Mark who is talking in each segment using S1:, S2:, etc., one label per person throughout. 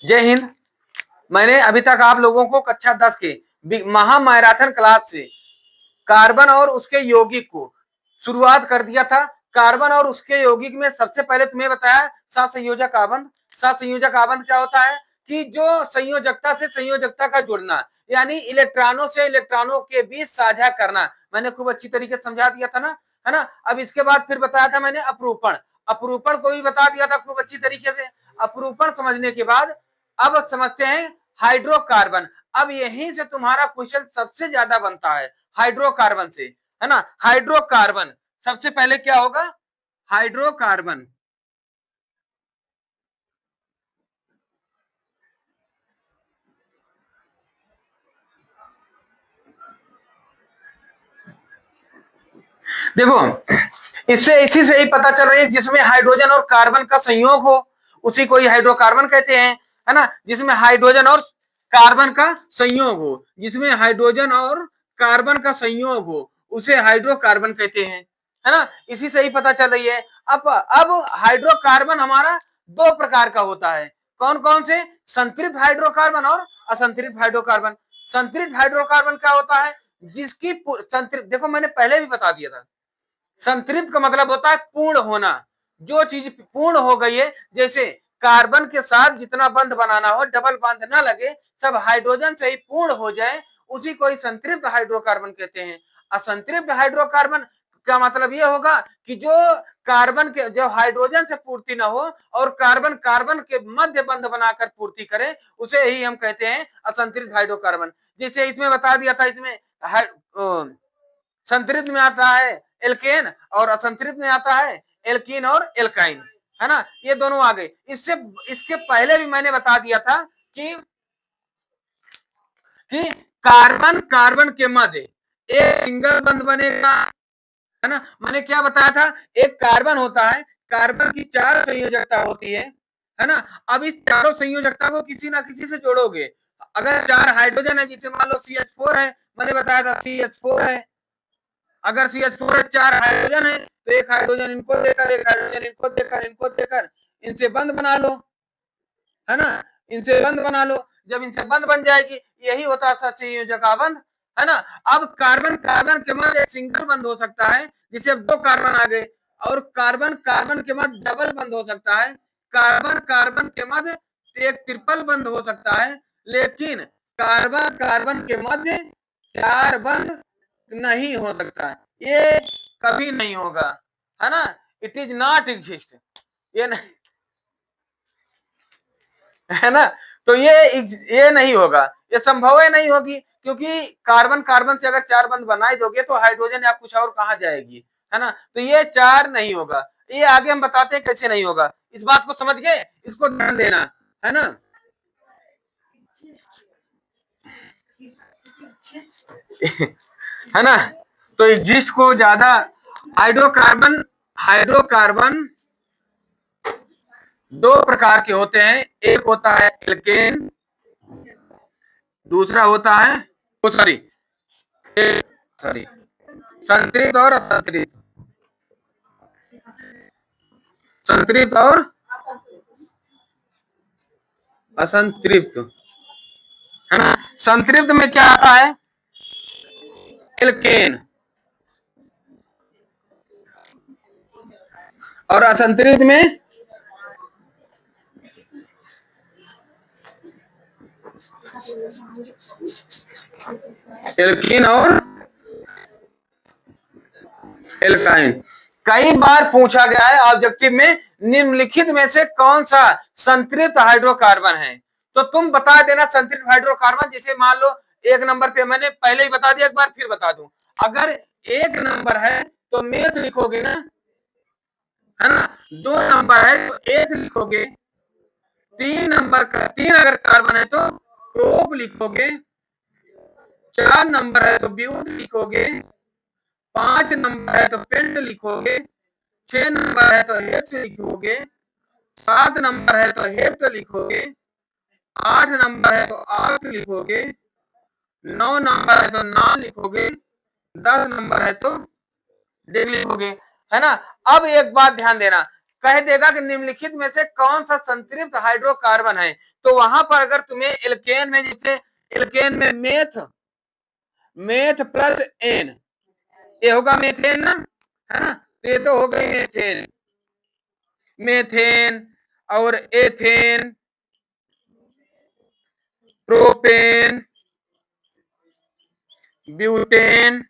S1: जय हिंद। मैंने अभी तक आप लोगों को कक्षा 10 के महामैराथन क्लास से कार्बन और उसके यौगिक को शुरुआत कर दिया था। कार्बन और उसके यौगिक में सबसे पहले तुम्हें बताया सहसंयोजक आबंध। सहसंयोजक आबंध क्या होता है कि जो संयोजकता से संयोजकता का जुड़ना, यानी इलेक्ट्रॉनों से इलेक्ट्रॉनों के बीच साझा करना। मैंने खूब अच्छी तरीके से समझा दिया था ना, है ना। अब इसके बाद फिर बताया था मैंने अपरूपण। अपरूपण को भी बता दिया था खूब अच्छी तरीके से। अपरूपण समझने के बाद अब समझते हैं हाइड्रोकार्बन। अब यहीं से तुम्हारा क्वेश्चन सबसे ज्यादा बनता है हाइड्रोकार्बन से, है ना। हाइड्रोकार्बन सबसे पहले क्या होगा? हाइड्रोकार्बन। देखो, इससे इसी से ही पता चल रही है जिसमें हाइड्रोजन और कार्बन का संयोग हो उसी को ही हाइड्रोकार्बन कहते हैं, है ना। जिसमें हाइड्रोजन और कार्बन का संयोग हो, जिसमें हाइड्रोजन और कार्बन का संयोग हो उसे हाइड्रोकार्बन कहते हैं, है ना। इसी से ही पता चल रही है। अब हाइड्रोकार्बन हमारा दो प्रकार का होता है। कौन कौन से? संतृप्त हाइड्रोकार्बन और असंतृप्त हाइड्रोकार्बन। संतृप्त हाइड्रोकार्बन क्या होता है? जिसकी संतृप्त, देखो मैंने पहले भी बता दिया था, संतृप्त का मतलब होता है पूर्ण होना। जो चीज पूर्ण हो गई है, जैसे कार्बन के साथ जितना बंध बनाना हो, डबल बंध ना लगे, सब हाइड्रोजन से ही पूर्ण हो जाए, उसी को ही संतृप्त हाइड्रोकार्बन कहते हैं। असंतृप्त हाइड्रोकार्बन का मतलब यह होगा कि जो कार्बन के, जो हाइड्रोजन से पूर्ति ना हो और कार्बन कार्बन के मध्य बंध बनाकर पूर्ति करे, उसे ही हम कहते हैं असंतृप्त हाइड्रोकार्बन। जैसे इसमें बता दिया था, इसमें संतृप्त में आता है एल्केन और असंतृप्त में आता है एल्कीन और एल्काइन, है ना। ये दोनों आ गए। इससे इसके पहले भी मैंने बता दिया था कि कार्बन कार्बन के मध्य एक सिंगल बंध बनेगा, है ना। मैंने क्या बताया था? एक कार्बन होता है, कार्बन की 4 संयोजकता होती है ना। अब इस चारों संयोजकता को किसी ना किसी से जोड़ोगे। अगर 4 हाइड्रोजन है, जिसे मान लो CH4 है, मैंने बताया था CH4 है। अगर CH4 है, 4 हाइड्रोजन है, तो एक हाइड्रोजन इनको देकर, एक हाइड्रोजन इनको देकर, इनको देकर इनसे बंध बना लो, है ना। इनसे बंध बना लो। जब इनसे बंध बन जाएगी, यही होता है सहसंयोजक बंध, है ना। अब कार्बन कार्बन के मध्य एक सिंगल बंध हो सकता है, जिसे अब 2 कार्बन आ गए, और कार्बन कार्बन के मध्य डबल बंध हो सकता है। कार्बन कार्बन के मध्य एक ट्रिपल बंध हो सकता है, लेकिन कार्बन कार्बन के मध्य 4 बंध नहीं हो सकता है। ये कभी नहीं होगा, है ना। इट इज नॉट एग्जिस्ट, ये नहीं, है ना। तो ये नहीं होगा, ये संभव है नहीं होगी, क्योंकि कार्बन कार्बन से अगर 4 बंध बनाए दोगे तो हाइड्रोजन या कुछ और कहां जाएगी, है ना। तो ये 4 नहीं होगा। ये आगे हम बताते हैं कैसे नहीं होगा। इस बात को समझ गए, इसको ध्यान देना, है ना। है ना। तो एग्जिस्ट को ज्यादा, हाइड्रोकार्बन हाइड्रोकार्बन 2 प्रकार के होते हैं। एक होता है एल्केन, दूसरा होता है सॉरी सॉरी संतृप्त और असंतृप्त। संतृप्त और असंतृप्त, है ना। संतृप्त में क्या आता है? एल्केन। और असंतृप्त में एल्कीन और एल्काइन। कई बार पूछा गया है ऑब्जेक्टिव में, निम्नलिखित में से कौन सा संतृप्त हाइड्रोकार्बन है? तो तुम बता देना संतृप्त हाइड्रोकार्बन। जैसे मान लो 1 नंबर पे, मैंने पहले ही बता दिया, एक बार फिर बता दूं। अगर 1 नंबर है तो मेथ लिखोगे ना, है ना। 2 नंबर है तो एथ लिखोगे। 3 नंबर का 3 अगर कार्बन है तो प्रोप लिखोगे। 4 नंबर है तो ब्यूट लिखोगे। 5 नंबर है तो पेंट लिखोगे। 6 नंबर है तो हेक्स लिखोगे। 7 नंबर है तो हेप्ट लिखोगे। 8 नंबर है तो आर्ट लिखोगे। 9 नंबर है तो नॉन लिखोगे। 10 नंबर है तो डेग लिखोगे, है ना। अब एक बात ध्यान देना, कह देगा कि निम्नलिखित में से कौन सा संतृप्त हाइड्रोकार्बन है। तो वहां पर अगर तुम्हें एल्केन में, जैसे एल्केन में मेथ प्लस एन, ये होगा मेथेन ना, है ना, तो ये तो हो गई मेथेन, मेथेन और एथेन, प्रोपेन, ब्यूटेन,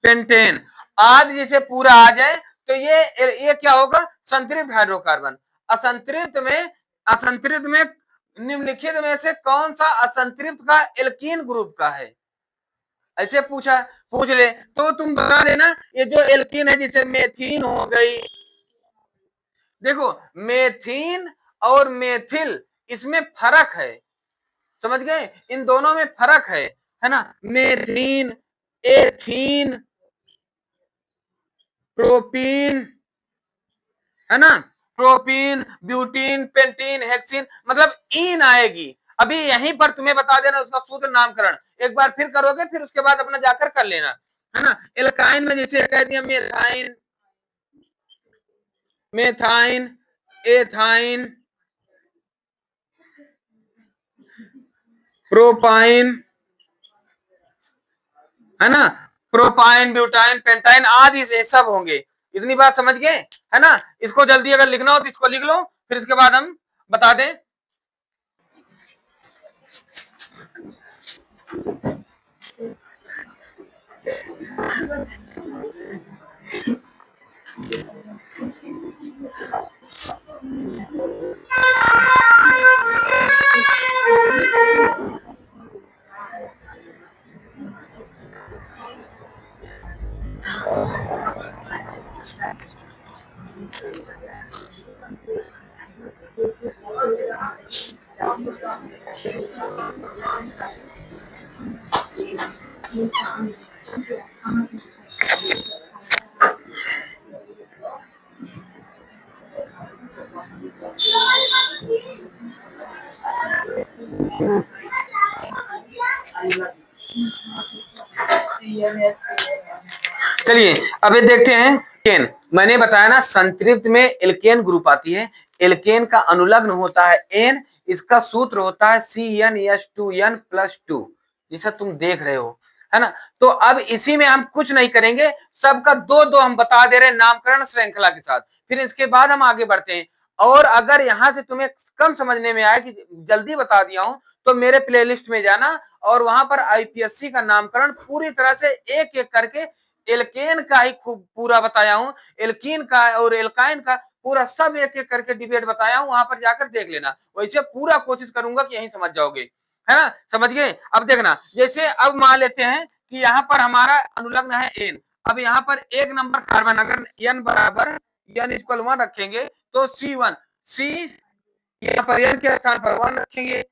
S1: पेंटेन आदि जैसे पूरा आ जाए तो ये क्या होगा, संतृप्त हाइड्रोकार्बन। असंतृप्त में निम्नलिखित में से कौन सा असंतृप्त का एल्कीन ग्रुप का है, ऐसे पूछ ले तो तुम बता देना। ये जो एल्कीन है, जैसे मेथीन हो गई, देखो मेथीन और मेथिल इसमें फर्क है, समझ गए, इन दोनों में फर्क है ना। मेथीन, एथीन, प्रोपीन, है ना, प्रोपीन, ब्यूटीन, पेंटीन, हेक्सीन, मतलब इन आएगी। अभी यहीं पर तुम्हें बता देना उसका सूत्र नामकरण, एक बार फिर करोगे, फिर उसके बाद अपना जाकर कर लेना, है ना। एल्काइन में जैसे कह दिया मेथाइन, मेथाइन, एथाइन, प्रोपाइन, है ना, प्रोपाइन, ब्यूटाइन, पेंटाइन आदि से सब होंगे। इतनी बात समझ गए, है ना। इसको जल्दी अगर लिखना हो तो इसको लिख लो, फिर इसके बाद हम बता दें। चलिए अब ये देखते हैं एल्केन। मैंने बताया ना संतृप्त में एल्केन ग्रुप आती है, एल्केन का अनुलग्न होता है एन, इसका सूत्र होता है CnH2n+2, जैसा तुम देख रहे हो, है ना। तो अब इसी में हम कुछ नहीं करेंगे, सबका दो दो हम बता दे रहे हैं नामकरण श्रृंखला के साथ, फिर इसके बाद हम आगे बढ़ते हैं। और अगर यहां से तुम्हें कम समझने में आए कि जल्दी बता दिया हूं, तो मेरे प्लेलिस्ट में जाना और वहां पर आईपीएससी का नामकरण पूरी तरह से एक एक करके, एल्केन का ही खूब पूरा बताया हूं, एल्कीन का और एल्काइन का पूरा सब एक एक करके डिबेट बताया हूं, वहां पर जाकर देख लेना। वैसे पूरा कोशिश करूंगा कि यही समझ जाओगे, है ना, समझ गए। अब देखना, जैसे अब मान लेते हैं कि यहाँ पर हमारा अनुलग्न है एन, अब यहाँ पर एक नंबर कार्बन अगर n बराबर n=1 रखेंगे तो C1, C यहाँ पर n के स्थान पर 1 रखेंगे,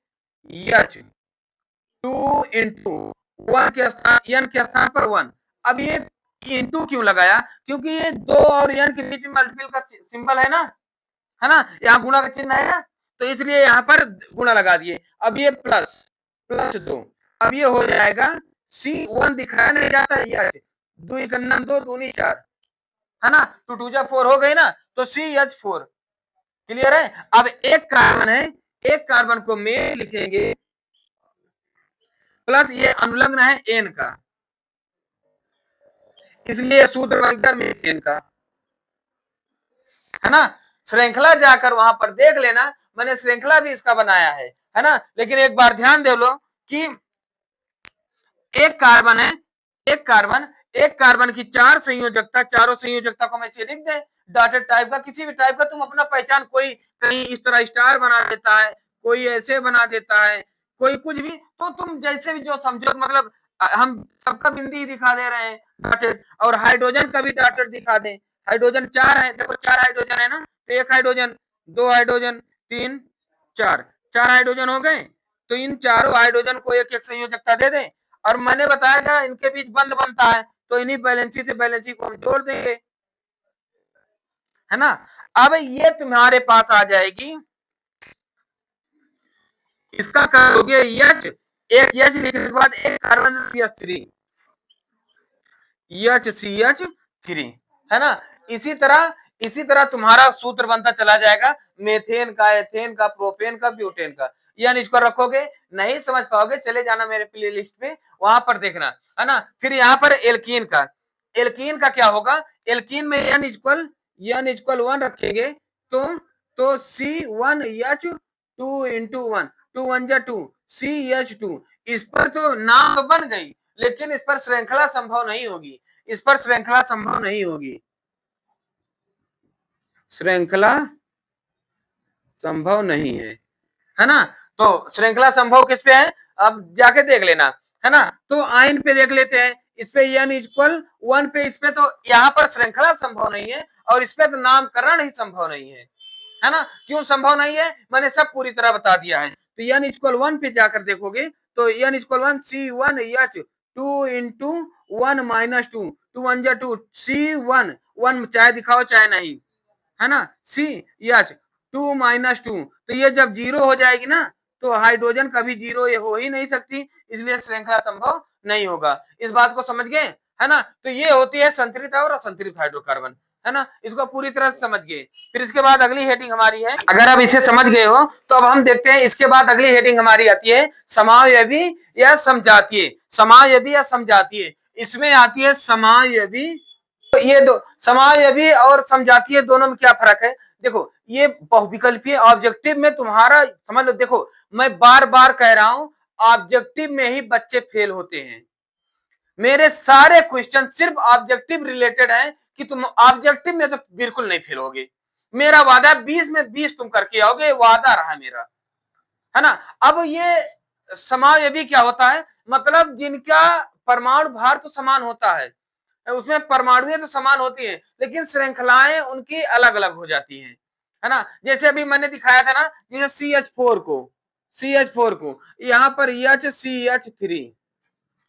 S1: H2 इंटू 1 के स्थान, n के स्थान पर 1। अब ये इंटू क्यों लगाया, क्योंकि ये 2 और n के बीच में मल्टीपल का सिंबल है ना, यहाँ गुणा का चिन्ह है ना, तो इसलिए यहाँ पर गुणा लगा दिए। अब ये प्लस प्लस 2, अब ये हो जाएगा C1 दिखाया नहीं जाता है, 2 × 2 दूनी 4, है ना, 2 2 जा 4 हो गई ना, तो CH4 क्लियर है। अब एक कार्बन है, एक कार्बन को में लिखेंगे प्लस ये अनुलग्न है एन का, इसलिए सूत्र बनकर मेथेन का, है ना। श्रृंखला जाकर वहां पर देख लेना, मैंने श्रृंखला भी इसका बनाया है ना। लेकिन एक बार ध्यान दे लो कि एक कार्बन है, एक कार्बन की 4 संयोजकता, चारों संयोजकता को मैं लिख दे डॉटेड टाइप का, किसी भी टाइप का तुम अपना पहचान, कोई कहीं इस तरह स्टार बना देता है, कोई ऐसे बना देता है, कोई कुछ भी, तो तुम जैसे भी जो समझो, मतलब हम सबका बिंदी दिखा दे रहे हैं डॉटेड, और हाइड्रोजन का भी डॉटेड दिखा दें। हाइड्रोजन 4 है, देखो 4 हाइड्रोजन है ना, तो 1 हाइड्रोजन, 2 हाइड्रोजन, 3, 4, 4 हाइड्रोजन हो गए, तो इन चारों हाइड्रोजन को एक एक संयोजकता दे दें। और मैंने बताया था इनके बीच बंध बनता है, तो इन्हीं बैलेंसी से बैलेंसी को हम जोड़ देंगे, है ना। अब ये तुम्हारे पास आ जाएगी, इसका करोगे H, एक H लिखने के बाद एक कार्बन CH3, HCH3, है ना। इसी तरह इसी तरह तुम्हारा सूत्र बनता चला जाएगा मेथेन का, एथेन का, प्रोपेन का, ब्यूटेन का। यानी इसको रखोगे, नहीं समझ पाओगे चले जाना मेरे प्ले लिस्ट पे, वहां पर देखना, है ना। फिर यहाँ पर एल्कीन का, एल्कीन का क्या होगा, एल्कीन में n इक्वल 1 रखेंगे तो C1H2 इंटू 1, 2 1 जा 2 CH2। इस पर तो नाम बन गई, लेकिन इस पर श्रृंखला संभव नहीं होगी, इस पर श्रृंखला संभव नहीं होगी, श्रृंखला संभव नहीं है ना। तो श्रृंखला संभव किस पे है, अब जाके देख लेना, है ना। तो आयन पे देख लेते हैं, इस पे n इक्वल 1 पे, इस पे तो यहाँ पर श्रृंखला संभव नहीं है, और इस पे तो नामकरण ही संभव नहीं है ना। क्यों संभव नहीं है, मैंने सब पूरी तरह बता दिया है। तो n इक्वल 1 पे जाकर देखोगे तो n equal 1 C1H2 into 1 minus 2, 2 1 जा 2 C1 1 चाहे दिखाओ चाहे नहीं, है ना। CH2 माइनस 2, तो ये जब जीरो हो जाएगी ना, तो हाइड्रोजन कभी जीरो ये हो ही नहीं सकती, इसलिए श्रृंखला संभव नहीं होगा। इस बात को समझ गए, है ना। तो ये होती है संतृप्त और असंतृप्त हाइड्रोकार्बन, है ना। इसको पूरी तरह से समझ गए। फिर इसके बाद अगली हेडिंग हमारी है, अगर आप इसे समझ गए हो तो अब हम देखते हैं इसके बाद अगली हेडिंग हमारी आती है समावयवी या समजातीय, समावयवी या समजातीय। इसमें आती है समावयवी। तो ये दो समावयवी और समजातीय दोनों में क्या फर्क है, देखो ये बहुविकल्पीय ऑब्जेक्टिव में तुम्हारा समझ लो। देखो मैं बार बार कह रहा हूं, ऑब्जेक्टिव में ही बच्चे फेल होते हैं। मेरे सारे क्वेश्चन सिर्फ ऑब्जेक्टिव रिलेटेड है, कि तुम ऑब्जेक्टिव में तो बिल्कुल नहीं फेल होगे। मेरा वादा 20 में 20 तुम करके आओगे, वादा रहा मेरा, है ना। अब ये समावयवी क्या होता है, मतलब जिनका परमाणु भार तो समान होता है, उसमें परमाणुएं तो समान होती हैं, लेकिन श्रृंखलाएं उनकी अलग अलग हो जाती हैं, है ना। जैसे अभी मैंने दिखाया था ना, जैसे CH4 को यहाँ पर CH3,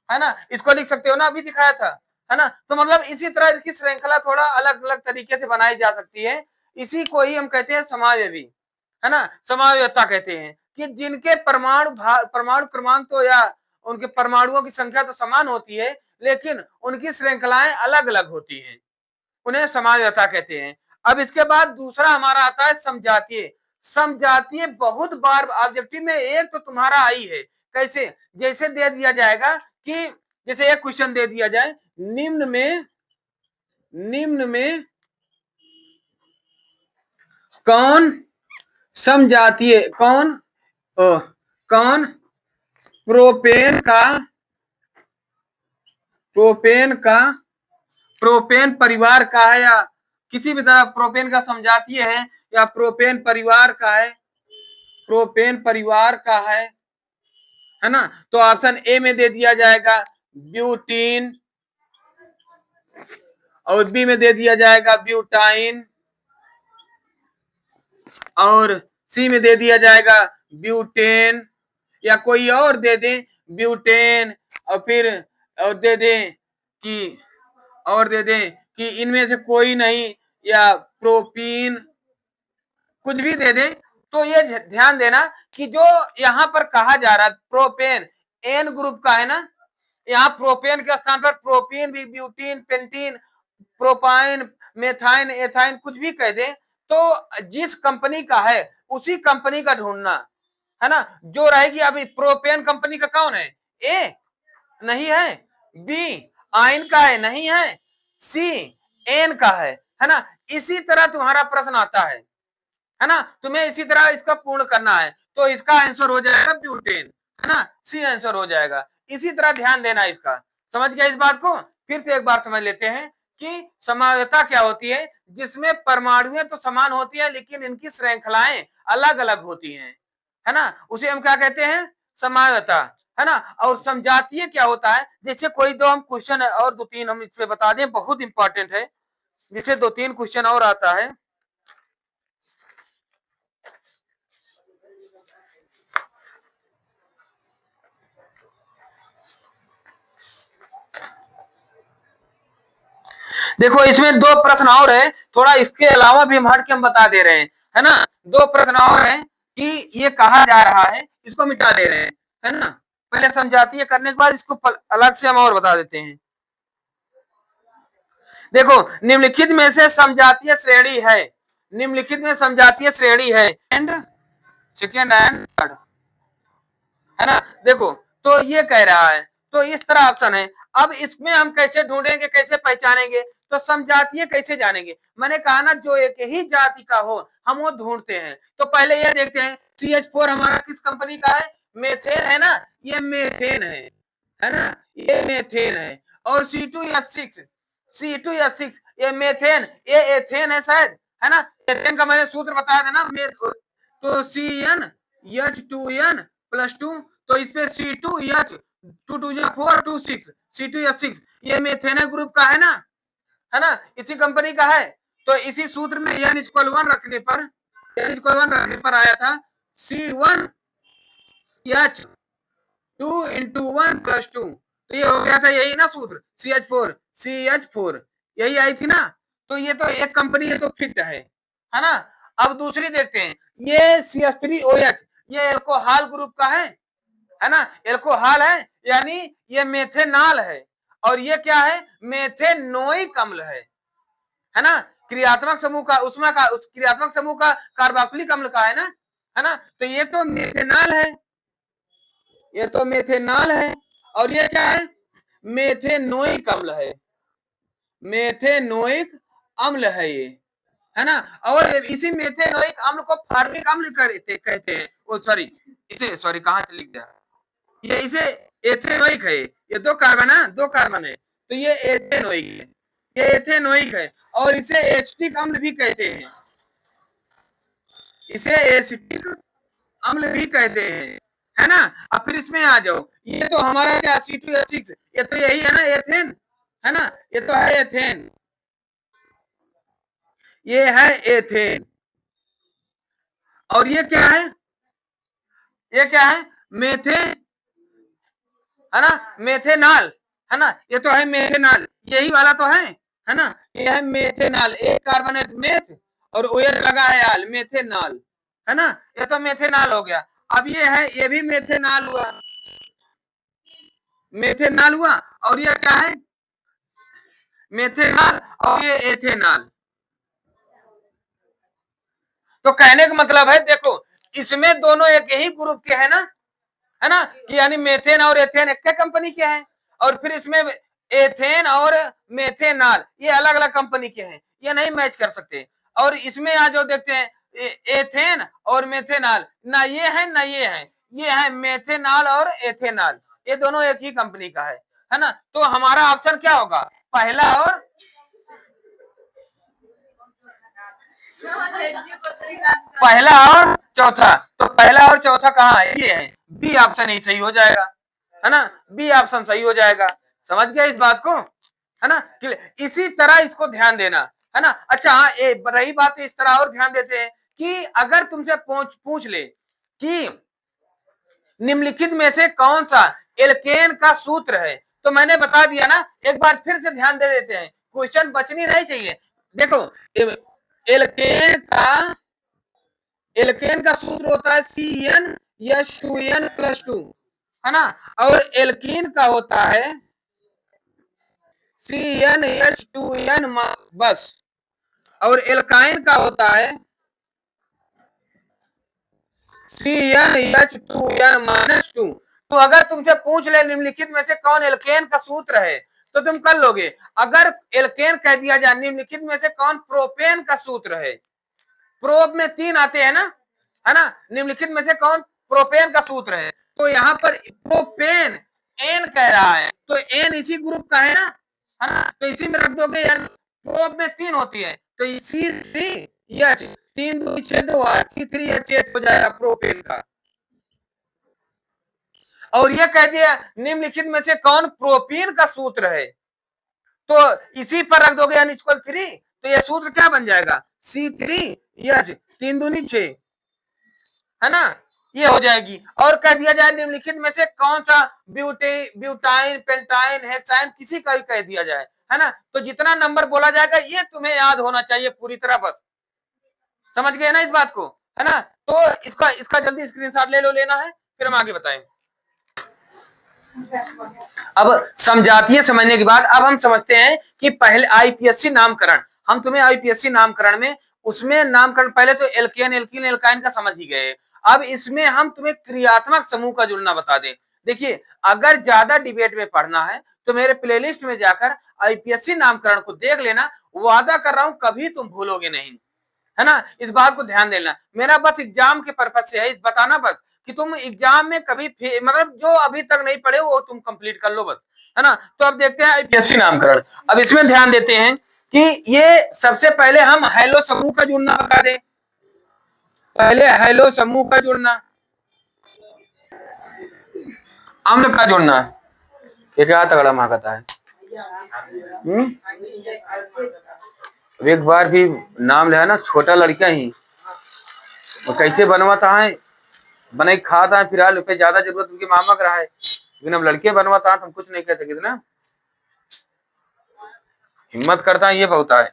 S1: है ना, इसको लिख सकते हो ना, अभी दिखाया था, है ना। तो मतलब इसी तरह इसकी श्रृंखला थोड़ा अलग अलग तरीके से बनाई जा सकती है। इसी को ही हम कहते हैं समावयवी, है ना, समावयवता कहते हैं, कि जिनके परमाणु क्रमांक तो या उनके परमाणुओं की संख्या तो समान होती है, लेकिन उनकी श्रृंखलाएं अलग अलग होती हैं, उन्हें समावयवता कहते हैं। अब इसके बाद दूसरा हमारा आता है समजातीय। समजातीय बहुत बार ऑब्जेक्टिव में एक तो तुम्हारा आई है, कैसे, जैसे दे दिया जाएगा कि जैसे एक क्वेश्चन दे दिया जाए, निम्न में कौन समजातीय, कौन प्रोपेन परिवार का है, या किसी भी तरह प्रोपेन का समजातीय है, या प्रोपेन परिवार का है ना। तो ऑप्शन ए में दे दिया जाएगा ब्यूटीन, और बी में दे दिया जाएगा ब्यूटाइन, और सी में दे दिया जाएगा ब्यूटेन, या कोई और दे दे ब्यूटेन, और फिर और दे दे कि इनमें से कोई नहीं, या प्रोपीन, कुछ भी दे दे। तो ये ध्यान देना कि जो यहाँ पर कहा जा रहा है प्रोपेन एन ग्रुप का है ना, यहाँ प्रोपेन के स्थान पर प्रोपीन भी, butene, pentene, propyne, methyne, ethyne कुछ भी कह दे, तो जिस कंपनी का है उसी कंपनी का ढूंढना, है ना। जो रहेगी, अभी प्रोपेन कंपनी का कौन है, ए नहीं है, बी आयन का है नहीं है, सी एन का है ना। इसी तरह तुम्हारा प्रश्न आता है ना, तुम्हें इसी तरह इसका पूर्ण करना है, तो इसका आंसर हो जाएगा ब्यूटेन, है ना, सी आंसर हो जाएगा। इसी तरह ध्यान देना इसका, समझ गया इस बात को। फिर से एक बार समझ लेते हैं कि समावयवता क्या होती है, जिसमें परमाणुएं तो समान होती है, लेकिन इनकी श्रृंखलाएं अलग अलग होती हैं, है ना, उसे हम क्या कहते हैं, समावयवता, है ना। और समजातीय क्या होता है, जैसे कोई दो हम क्वेश्चन और दो तीन हम इससे बता दें, बहुत इंपॉर्टेंट है, जैसे दो तीन क्वेश्चन और आता है। देखो इसमें दो प्रश्न और है, थोड़ा इसके अलावा भी हम हट के हम बता दे रहे हैं, है ना। दो प्रश्न और है कि ये कहा जा रहा है, इसको मिटा दे रहे हैं, है ना। पहले समझाती है, करने के बाद इसको अलग से हम और बता देते हैं। देखो निम्नलिखित में से समजातीय श्रेणी है, निम्नलिखित में समजातीय श्रेणी है एंड सेकेंड एंड थर्ड, है ना। देखो तो ये कह रहा है, तो इस तरह ऑप्शन है। अब इसमें हम कैसे ढूंढेंगे, कैसे पहचानेंगे, तो समजातीय कैसे जानेंगे। मैंने कहा ना जो एक ही जाति का हो हम वो ढूंढते हैं। तो पहले ये देखते हैं CH4 हमारा किस कंपनी का है, मेथेन है ना, ये मेथेन है ना, ये मेथेन है। और C2H6, C2H6 ये मेथेन, ये एथेन है शायद, है ना। एथेन का मैंने सूत्र बताया था ना, तो CnH2n +2, तो इसपे C2H 2 2 4 C2H6 ये मेथेन ग्रुप का है ना, इसी कंपनी का है। तो इसी सूत्र में N=1 रखने पर, आया था C1H2 × 1 + 2, तो ये हो गया था यही ना सूत्र, CH4 यही आई थी ना। तो ये तो एक कंपनी है तो फिट है ना। अब दूसरी देखते हैं, ये CH3OH ये एल्कोहल ग्रुप का है ना, एल्कोहल है, यानी ये मेथेनॉल है। और ये क्या है, मेथेनोइक अम्ल है ना। क्रियात्मक समूह का उसमें का उस क्रियात्मक समूह का कार्बोक्सिलिक अम्ल का है ना। तो ये तो मेथेनॉल है, ये तो मेथेनॉल है। और ये क्या है, मेथेनोइक अम्ल है, मेथेनोइक अम्ल है ये, है ना। और इसी मेथेनोइक अम्ल को फॉर्मिक अम्ल कहते हैं। वो सॉरी, इसे सॉरी कहां से लिख दिया, ये इसे एथेनोइक है, ये दो कार्बन है, तो ये एथेनोइक है, ये एथेनोइक है। और इसे एसिटिक अम्ल भी कहते हैं, इसे एसिटिक अम्ल भी कहते हैं, है ना। अब फिर इसमें आ जाओ, ये तो हमारा क्या C2H6 ये तो यही है ना, एथेन, है ना, ये तो है एथेन, ये है एथेन। और ये क्या है, ये क्या है, मेथे, है ना, मेथेनॉल, है ना, ये तो है मेथेनॉल, यही वाला तो है ना। ये है मेथेनॉल, एक कार्बन है मेथ और ओएच लगा है आल, मेथेनॉल, है ना। ये तो मेथेनॉल हो गया। अब ये है, ये भी मेथेनॉल हुआ, मेथेनॉल हुआ। और ये क्या है, मेथेनॉल, और ये एथेनॉल। तो कहने का मतलब है, देखो इसमें दोनों एक ही ग्रुप के है ना, कि यानी मेथेन और एथेन एक कंपनी के हैं। और फिर इसमें एथेन और मेथेनॉल ये अलग अलग कंपनी के हैं, ये नहीं मैच कर सकते। और इसमें आज जो देखते हैं एथेन और मेथेनॉल, ना ये है ना ये है, ये है मेथेनॉल और एथेनॉल, ये दोनों एक ही कंपनी का है ना। तो हमारा ऑप्शन क्या होगा, पहला और चौथा। तो पहला और चौथा कहाँ है, ये है, बी ऑप्शन ही सही हो जाएगा, है ना, बी ऑप्शन सही हो जाएगा। समझ गया इस बात को, है ना। इसी तरह इसको ध्यान देना, है ना। अच्छा हाँ, रही बात इस तरह और ध्यान देते हैं कि अगर तुमसे पूछ ले कि निम्नलिखित में से कौन सा एल्केन का सूत्र है, तो मैंने बता दिया ना, एक बार फिर से ध्यान दे देते हैं, क्वेश्चन बचनी नहीं चाहिए। देखो एल्केन का सूत्र होता है CnH2n+2, है ना। और एल्कीन का होता है CnH2n बस। और एल्काइन का होता है CnH2n-2। तो अगर तुमसे पूछ ले निम्नलिखित में से कौन एल्केन का सूत्र है, तो तुम कर लोगे। अगर एल्केन कह दिया जाए निम्नलिखित में से कौन प्रोपेन का सूत्र है, प्रोप में 3 आते हैं ना, है ना, निम्नलिखित में से कौन प्रोपेन का सूत्र है, तो यहाँ पर प्रोपेन एन कह रहा है, तो एन इसी ग्रुप का है ना, तो इसी में रख दोगे यार, प्रोप में 3 होती है, तो C3H 3 2 6 2 8 C3H8 हो जाएगा प्रोपेन का। और ये कह दिया निम्नलिखित में से कौन प्रोपीन का सूत्र है, तो इसी पर रख दोगे N=3, तो ये सूत्र क्या बन जाएगा, C3H 3 दूनी 6, है ना, ये हो जाएगी। और कह दिया जाए निम्नलिखित में से कौन सा ब्यूटाइन पेंटाइन हेक्साइन किसी का भी कह दिया जाए, है ना, तो जितना नंबर बोला जाएगा ये तुम्हें याद होना चाहिए पूरी तरह, बस समझ गए ना इस बात को, है ना। तो इसका जल्दी स्क्रीनशॉट ले लो, लेना है फिर हम आगे बताएं। अब समझातीय समझने के बाद अब हम समझते हैं कि पहले आईपीएससी नामकरण, हम तुम्हें आईपीएससी नामकरण में उसमें नामकरण पहले तो एल्केन एल्कीन एल्काइन का समझ ही गए। अब इसमें हम तुम्हें क्रियात्मक समूह का जुड़ना बता दें। देखिए अगर ज्यादा डिबेट में पढ़ना है तो मेरे प्लेलिस्ट में जाकर आईपीएससी नामकरण को देख लेना, वादा कर रहा हूं कभी तुम भूलोगे नहीं, है ना। इस बात को ध्यान देना, मेरा बस एग्जाम के पर्पज से है, इस बताना बस कि तुम एग्जाम में कभी मतलब जो अभी तक नहीं पढ़े वो तुम कंप्लीट कर लो बस, है ना। तो अब देखते हैं आईपीएससी नामकरण। अब इसमें ध्यान देते हैं कि ये सबसे पहले हम हेलो समूह का जुड़ना बता दें। पहले हेलो समूह का जुड़ना, अम्ल का जुड़ना, ये क्या तगड़ा मांगता है। एक बार भी नाम लिया ना, छोटा लड़का ही कैसे बनवाता है, बने खाता है, फिलहाल रुपये ज्यादा जरूरत उनके मामा का रहा है, लेकिन अब लड़के बनवाता है तो हम कुछ नहीं कहते, कितना हिम्मत करता है ये बहुत है।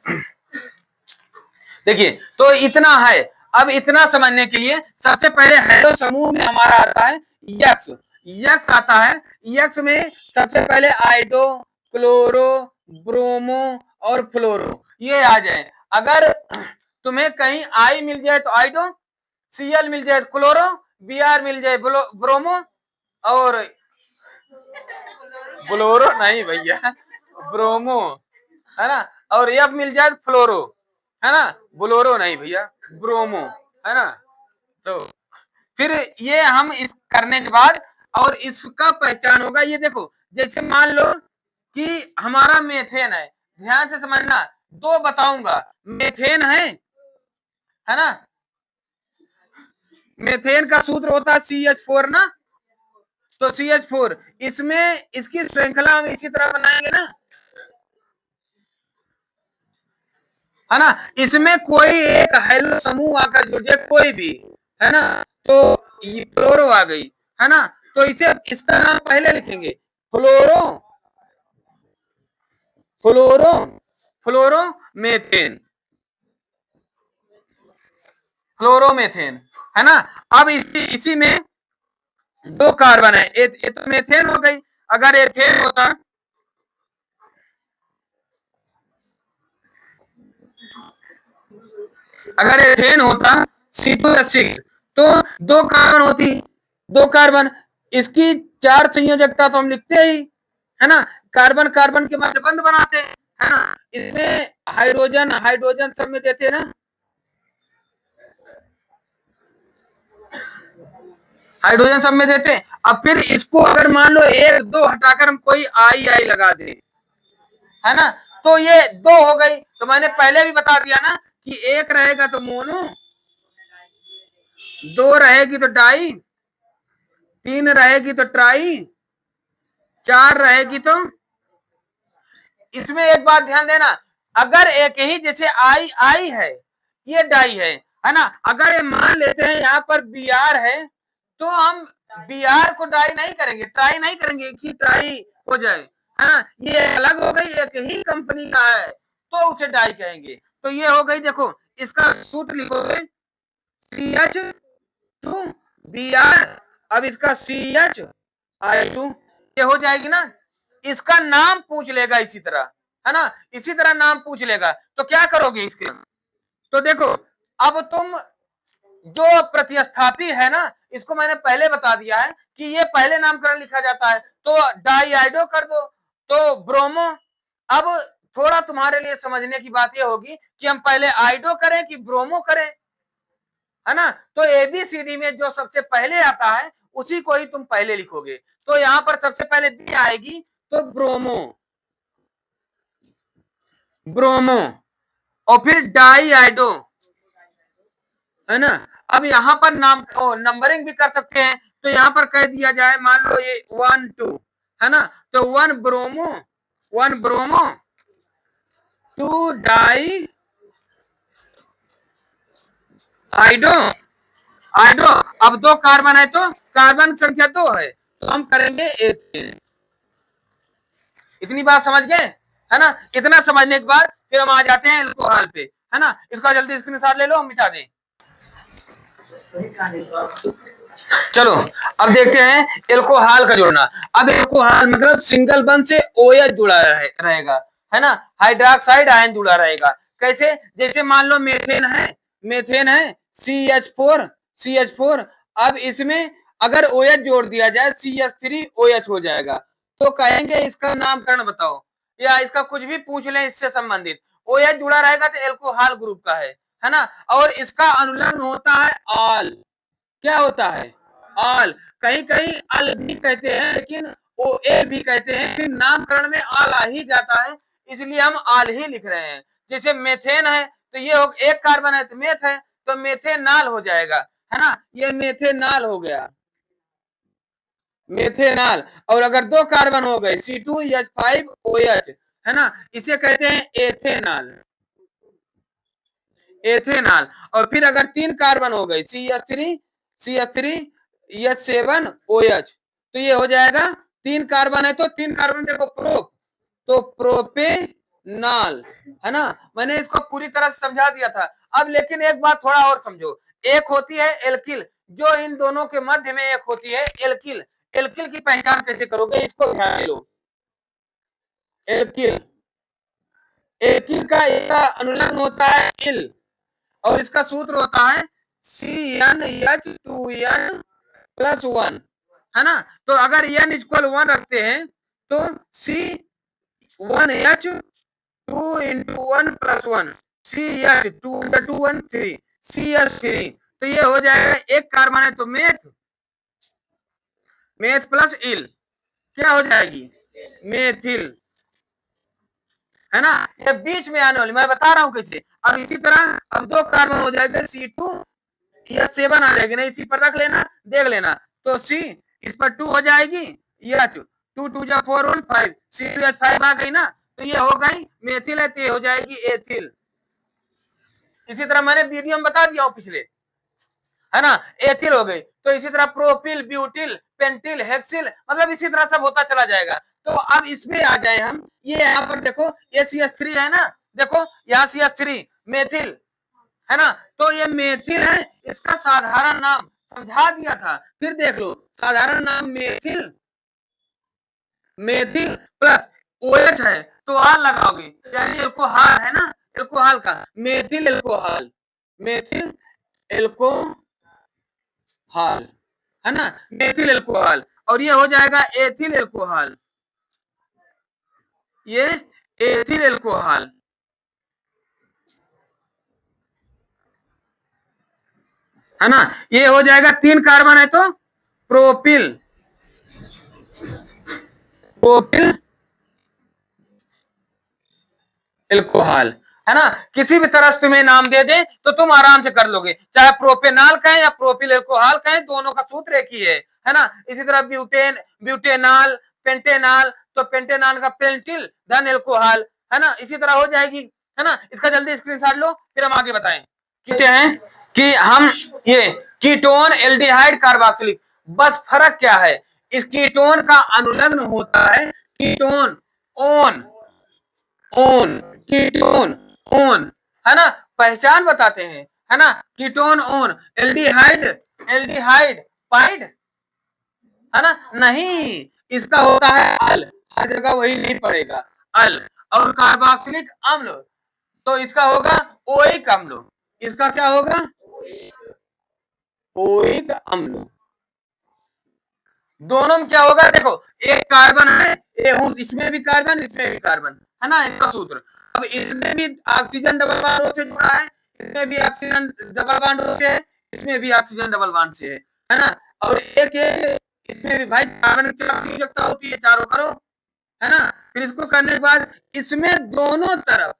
S1: देखिए तो इतना है। अब इतना समझने के लिए सबसे पहले हेलो समूह में हमारा आता है यक्स, यक्स आता है। यक्स में सबसे पहले आइडो, क्लोरो, ब्रोमो और फ्लोरो ये आ जाए। अगर तुम्हें कहीं आई मिल जाए तो आइडो, सीएल मिल जाए तो क्लोरो, बीआर मिल जाए ब्रोमो और ब्लोरो नहीं भैया, ब्रोमो, है ना, और एफ मिल जाए तो फ्लोरो, है ना, ब्लोरो नहीं भैया, ब्रोमो, है ना। तो फिर ये हम इस करने के बाद और इसका पहचान होगा, ये देखो जैसे मान लो कि हमारा मेथेन है, ध्यान से समझना, दो बताऊंगा, मेथेन है ना, मेथेन का सूत्र होता है CH4 ना, तो CH4 इसमें इसकी श्रृंखला हम इसी तरह बनाएंगे ना, है ना। इसमें कोई एक हेलो समूह आकर जुड़ जाए कोई भी, है ना, तो ये फ्लोरो आ गई, है ना, तो इसे इसका नाम पहले लिखेंगे फ्लोरो, फ्लोरो, फ्लोरो मेथेन, फ्लोरोमेथेन, है ना। अब इसी में दो कार्बन है, ये तो मेथेन हो गई। अगर एथेन होता, अगर एथेन होता C2H6 तो दो कार्बन होती, दो कार्बन, इसकी चार संयोजकता तो हम लिखते ही, है ना, कार्बन कार्बन के बाद बंध बनाते हैं, है ना। इसमें हाइड्रोजन हाइड्रोजन सब में देते हैं ना, हाइड्रोजन सब में देते हैं। अब फिर इसको अगर मान लो एक दो हटाकर हम कोई आई आई लगा दे, है ना, तो ये दो हो गई। तो मैंने पहले भी बता दिया ना कि एक रहेगा तो मोनो, दो रहेगी तो डाई, तीन रहेगी तो ट्राई, चार रहेगी तो, इसमें एक बात ध्यान देना, अगर एक ही जैसे आई आई है, ये डाई है ना, अगर ये मान लेते हैं यहाँ पर बी आर है तो हम बी आर को डाई नहीं करेंगे, ट्राई नहीं करेंगे कि ट्राई हो जाए, है ना, ये अलग हो गई, एक ही कंपनी का है तो उसे डाई कहेंगे। तो ये हो गई, देखो इसका सूत्र लिखोगे CH2 Br, अब इसका CH2 ये हो जाएगी ना। इसका नाम पूछ लेगा इसी तरह, है ना, इसी तरह नाम पूछ लेगा, तो क्या करोगे इसके, तो देखो अब तुम जो प्रतिस्थापी है ना, इसको मैंने पहले बता दिया है कि ये पहले नामकरण लिखा जाता है, तो डाइआइडो कर दो, तो ब्रोमो। अब थोड़ा तुम्हारे लिए समझने की बात ये होगी कि हम पहले आइडो करें कि ब्रोमो करें, है ना। तो एबीसीडी में जो सबसे पहले आता है उसी को ही तुम पहले लिखोगे, तो यहां पर सबसे पहले बी आएगी तो ब्रोमो, ब्रोमो, और फिर डाइआइडो, है ना। अब यहाँ पर नाम नंबरिंग भी कर सकते हैं, तो यहाँ पर कह दिया जाए, मान लो ये 1 2, है ना, तो 1 ब्रोमो, 1 ब्रोमो, 2 डाई आइडो, आइडो। अब दो कार्बन है तो कार्बन संख्या दो है तो हम करेंगे एथेन। इतनी बात समझ गए, है ना। इतना समझने के बाद फिर हम आ जाते हैं अल्कोहल पे, है ना। इसका जल्दी स्क्रीनशॉट ले लो, हम मिटा दें। चलो अब देखते हैं एल्कोहल का जोड़ना। अब एल्कोहल मतलब सिंगल बंध से OH जुड़ा रहेगा, है ना, हाइड्रोक्साइड आयन जुड़ा रहेगा। कैसे? जैसे मान लो मेथेन है CH4। अब इसमें अगर OH जोड़ दिया जाए CH3OH हो जाएगा। तो कहेंगे इसका नामकरण बताओ, या इसका कुछ भी पूछ लें इससे संबंधित, OH जुड़ा रहेगा तो एल्कोहल ग्रुप का है ना। और इसका अनुलग्न होता है आल। क्या होता है? आल। कहीं कहीं अल भी कहते हैं, लेकिन ओ ए भी कहते हैं, फिर नामकरण में आल आ ही जाता है, इसलिए हम आल ही लिख रहे हैं। जैसे मेथेन है तो ये एक कार्बन है तो मेथ है, तो मेथेनाल हो जाएगा, है ना, ये मेथेनाल हो गया, मेथेनाल। और अगर दो कार्बन हो गए C2H5OH, है ना, इसे कहते हैं एथेनाल, एथेनाल। और फिर अगर तीन कार्बन हो गए CH3OH, तो ये हो जाएगा, तीन कार्बन है तो तीन कार्बन देखो तो प्रोपेनाल, है ना। मैंने इसको पूरी तरह से समझा दिया था। अब लेकिन एक बात थोड़ा और समझो, एक होती है एल्किल, जो इन दोनों के मध्य में एक होती है एल्किल। एल्किल की पहचान कैसे करोगे, इसको ध्यान लो। एल्किल, एल्किल का इसका अनुलग्न होता है इल, और इसका सूत्र होता है CnH2n+1, है ना। तो अगर n इक्वल 1 रखते हैं तो C1H2 × 1+1, CH2 CH3, तो ये हो जाएगा, एक कार्बन है तो मेथ प्लस इल क्या हो जाएगी, मेथिल, है ना। ये बीच में आने वाली, मैं बता रहा हूं कैसे। अब इसी तरह अब दो कार्बन हो जाएगा C2, यह 7 आ जाएगी, नहीं इसी पर रख लेना, देख लेना। तो C इस पर 2 हो जाएगी, H 2 2 जा 4 1 5, C2H5 आ गई ना, तो ये हो गई मेथिल है, तो ये हो जाएगी एथिल। इसी तरह मैंने वीडियो में बता दिया हूं पिछले, है ना, एथिल हो गई। तो इसी तरह प्रोपिल, ब्यूटिल, पेंटिल, हेक्सिल, मतलब इसी तरह सब होता चला जाएगा। तो अब इसमें आ जाए हम, ये यहाँ पर देखो ये CH3 है ना, देखो यहाँ CH3 मेथिल, है ना, तो ये मेथिल है, इसका साधारण नाम समझा दिया था, फिर देख लो, साधारण नाम मेथिल, मेथिल प्लस OH है तो आल लगाओगे, यानी एल्कोहल है ना, एल्कोहल का मेथिल एल्कोहल, मेथिल एल्कोहल, है ना, मेथिल एल्कोहल। और ये हो जाएगा एथिल एल्कोहल, ये एथिल एल्कोहल, है ना। ये हो जाएगा, तीन कार्बन है तो प्रोपिल, प्रोपिल एल्कोहल, है ना। किसी भी तरह से तुम्हें नाम दे दे तो तुम आराम से कर लोगे, चाहे प्रोपेनाल कहें या प्रोपिल एल्कोहल कहें, दोनों का सूत्र एक ही है ना। इसी तरह ब्यूटेन, ब्यूटेनाल, पेंटेनाल, तो पेंटेनाल का पेंटिल धन एल्कोहल, है ना, इसी तरह हो जाएगी, है ना। इसका जल्दी स्क्रीनशॉट लो, फिर हम आगे बताएं। कहते हैं कि हम ये कीटोन, एल्डिहाइड, कार्बोक्सिलिक, बस फर्क क्या है, इस कीटोन का अनुलग्न होता है ketone own, own, ketone own, है ना, पहचान बताते हैं, है ना, ketone own, aldehyde, aldehyde pied, है ना, नहीं, इसका होता है अल, हर जगह वही नहीं पड़ेगा, अल। और कार्बोक्सिलिक अम्ल, तो इसका होगा ओइक अम्ल, इसका क्या होगा, ओइक अम्ल। दोनों में क्या होगा, देखो एक कार्बन है, इसमें भी कार्बन, इसमें भी कार्बन, है ना, इसका सूत्र। अब इसमें भी ऑक्सीजन डबल बॉन्ड से जुड़ा है, इसमें भी ऑक्सीजन डबल बॉन्ड से है, इसमें भी ऑक्सीजन डबल बॉन्ड से है ना। और एक इसमें भी भाई कार्बन की आवश्यकता होती है, चारों करो, है ना। फिर इसको करने के बाद इसमें दोनों तरफ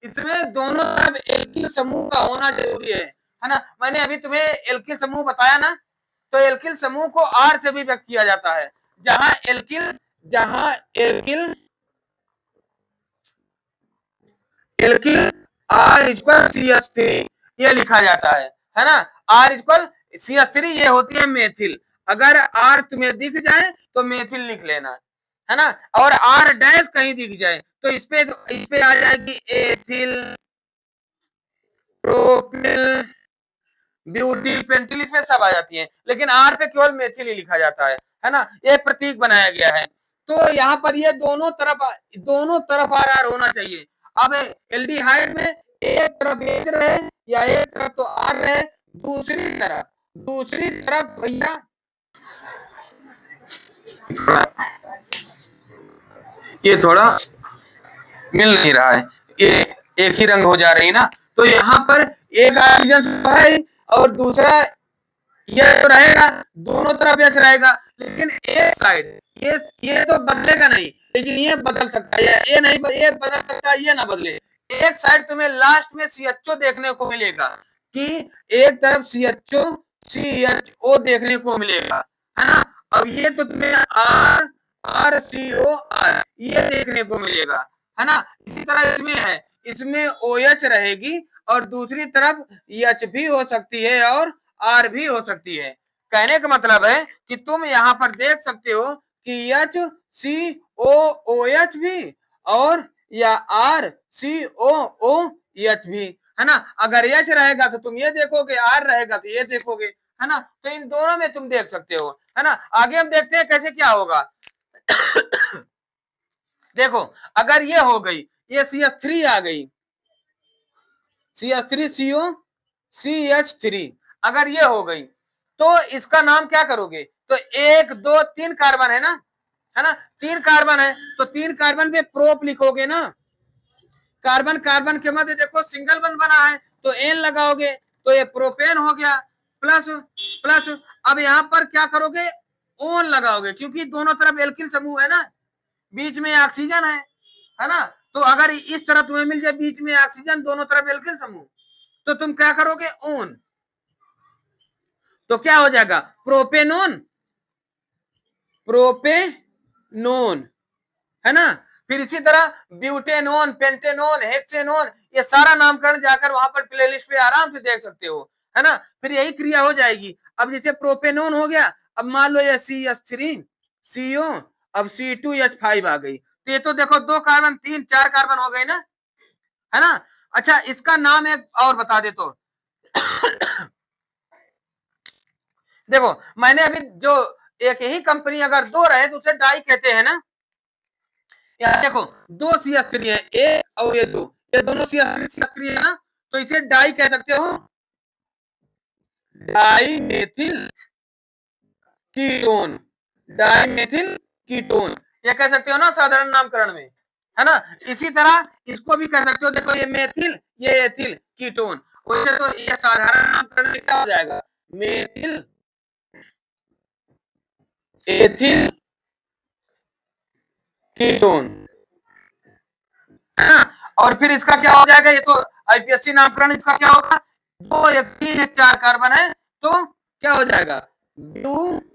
S1: एल्किल समूह का होना जरूरी है ना। मैंने अभी तुम्हें एल्किल समूह बताया ना, तो एल्किल समूह को आर से भी व्यक्त किया जाता है, जहां alkyl alkyl are equal CH3 ये लिखा जाता है ना। आर इक्वल CH3 ये होती है मेथिल, अगर आर तुम्हें दिख जाए तो मेथिल लिख लेना, है ना। और आर डैश कहीं दिख जाए तो इस पे आ जाएगी एथिल, प्रोपिल, ब्यूटिल, पेंटिल, इसमें सब आ जाती है, लेकिन आर पे केवल मेथिल ही लिखा जाता है ना, ये प्रतीक बनाया गया है। तो यहाँ पर ये दोनों तरफ आर आर होना चाहिए। अब एल्डिहाइड में एक तरफ एच रहे या एक तरफ तो आर रहे, दूसरी तरफ भैया ये थोड़ा मिल नहीं रहा है, ये एक ही रंग हो जा रही ना, तो यहाँ पर एक ऑक्सीजन है और दूसरा ये तो रहेगा, दोनों तरफ एच रहेगा, लेकिन एक साइड ये तो बदलेगा नहीं, लेकिन ये बदल सकता है, ये नहीं, ये बदल सकता है, ये ना बदले। एक साइड तुम्हें लास्ट में CHO देखने को मिलेगा कि एक तरफ CHO देखने को मिलेगा, है ना। अब ये तो तुम्हें RCOR ये देखने को मिलेगा, है ना। इसी तरह इसमें है, इसमें OH रहेगी और दूसरी तरफ H भी हो सकती है और R भी हो सकती है। कहने का मतलब है कि तुम यहाँ पर देख सकते हो कि HCOOH भी और या RCOOH भी, है ना। अगर H रहेगा तो तुम ये देखोगे, R रहेगा तो ये देखोगे, है ना। तो इन दोनों में तुम देख सकते हो, है ना। आगे हम देखते हैं कैसे क्या होगा। देखो अगर ये हो गई, ये CH3 आ गई, CH3CO CH3, अगर ये हो गई तो इसका नाम क्या करोगे, तो 1 2 3 कार्बन है ना, है ना, 3 कार्बन है तो 3 कार्बन पे प्रोप लिखोगे ना, कार्बन कार्बन के मध्य देखो सिंगल बंध बना है तो एन लगाओगे तो ये प्रोपेन हो गया, प्लस प्लस। अब यहाँ पर क्या करोगे, ओन लगाओगे, क्योंकि दोनों तरफ एल्किल समूह है ना, बीच में ऑक्सीजन है ना। तो अगर इस तरह तुम्हें मिल जाए बीच में ऑक्सीजन, दोनों तरफ एल्किल समूह, तो तुम क्या करोगे, ओन, तो क्या हो जाएगा, प्रोपेनोन, है ना। फिर इसी तरह ब्यूटेनोन, पेंटेनोन, हेक्सेनोन, ये सारा नामकरण जाकर वहां पर प्लेलिस्ट पे आराम से देख सकते हो, है ना। फिर यही क्रिया हो जाएगी। अब जैसे प्रोपेनोन हो गया, अब मान लो ये CH3 CO, अब C2H5 आ गई, तो ये तो देखो 2 कार्बन 3 4 कार्बन हो गए ना, है ना। अच्छा इसका नाम एक और बता दे तो देखो मैंने अभी जो एक ही कंपनी अगर 2 रहे तो उसे डाई कहते हैं ना। यहाँ देखो 2 CH3 है, एक और ये 2, ये दोनों CH3 है ना, तो इसे डाई कह सकते हो, डाईमेथिल कीटोन, डाईमेथिल कीटोन ये कह सकते हो ना साधारण नामकरण में, है ना। इसी तरह इसको भी कह सकते हो, देखो ये मेथिल ये एथिल कीटोन, वैसे तो ये साधारण नामकरण में क्या हो जाएगा, मेथिल एथिल कीटोन, है ना। और फिर इसका क्या हो जाएगा, ये तो IPSC नामकरण इसका क्या होगा, 2 1 3 1 4 कार्बन है तो क्या हो जाएगा, ब्यूटेनोन,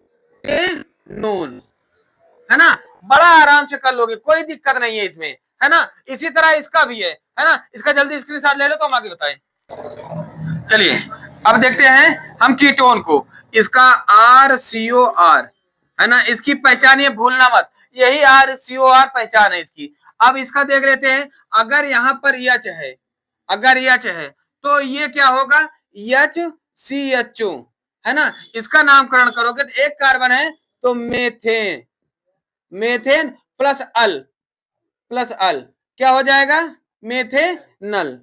S1: है ना। बड़ा आराम से कर लोगे, कोई दिक्कत नहीं है इसमें, है ना। इसी तरह इसका भी है ना। इसका जल्दी स्क्रीनशॉट ले लो तो हम आगे बताएं। चलिए अब देखते हैं हम कीटोन को, इसका RCOR, है ना, इसकी पहचान ये भूलना मत, यही RCOR पहचान है इसकी। अब इसका देख लेते हैं, अगर यहाँ पर H है, अगर H है तो ये क्या होगा, HCHO, है ना। इसका नामकरण करोगे तो एक कार्बन है तो मेथेन, मेथेन प्लस अल क्या हो जाएगा, मेथेनल,